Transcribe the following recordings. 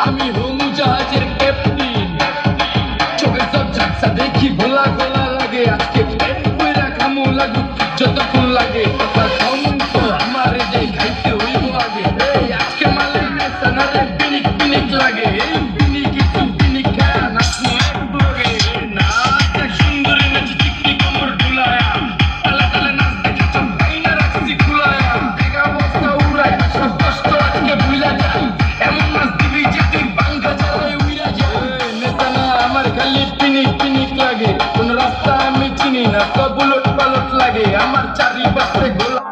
আমি হমু জাহাজের ক্যাপ্টেন। চোখে সব ঝাপসা দেখি ভোলা গোলা লাগে। আজকে পেট কইরা খামু লাগুক যতক্ষণ লাগে। কথা কম তো আমারে যে খাইতে হইব আগে। এই আজকে মালে নেশা না রে পিনিক পিনিক লাগে। এই পিনিক একটু পিনিক খায়া নাচমু একটু আগে। নাচ এক সুন্দরী নাচ টিকটি কোমর ডুলায়া। তালে তালে নাচ দেখে চোখ ভাইঙা রাখছি খুলায়া। একা অবস্থা উড়ায় সব কষ্ট আজকে ভুইলা যাই। এমন নাচ দিবি যে তুই বাঙ্গা জ্বালায় উইরা যায়। নেশা না আমার খালি পিনিক পিনিক লাগে। কোন রাস্তা আমি চিনি না সব উলট পালট লাগে। আমার চারিপাশে গোলা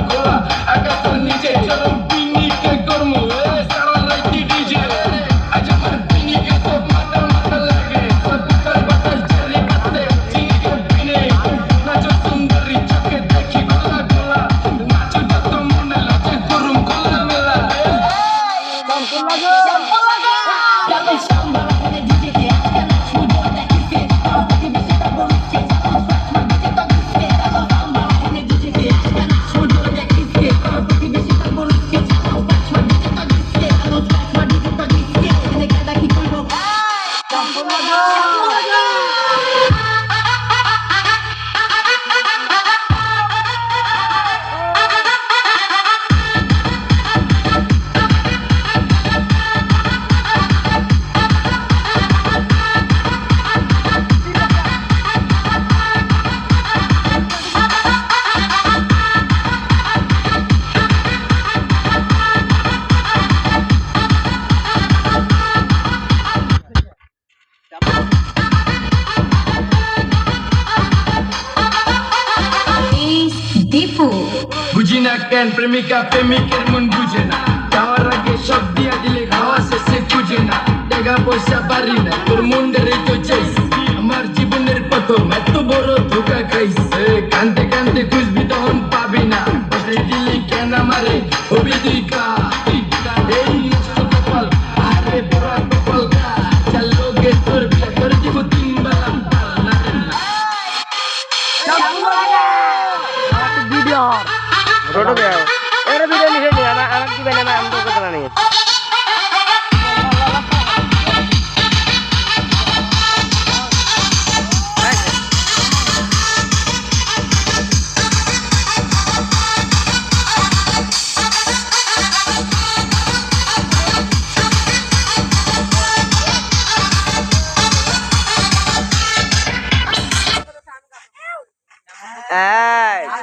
গোলা আকাশের নিচে চরম পিনিকে কর্ম। সারা রাইতি ডিজে আজ আমার পিনিকে সব মাথা মাথা লাগে। সব উত্তর বাতাস ঝেড়ে কাছে চিনিকে পিনে। নাচো সুন্দরী চোখে দেখি গোলা গোলা। নাচো যত মনে লাগে করুম গোলা মেলা। বুঝি না কেন প্রেমিকা প্রেমিকের মন বুঝে না। যাওয়ার আগে সব দিয়া দিলে খাওয়া শেষে খুঁজে না। টাকা পয়সা পারি না তোর মন্ডরে তো চাইছি। আমার জীবনের প্রথম এত বড় ধোকা খাইছে। কান্দে কান্দে খুঁজবি তখন পাবি না। দিলি কেন আমারে হবি তুই কা এই নষ্ট কপাল আরে বড় কপাল কা। চলো গে তোর বিয়ে করে দিব 3 বেলা না ভিডিও রোডো দেও এর ভিডিও লিখে নি আমার দিবেন না আমি তো কথা নেই।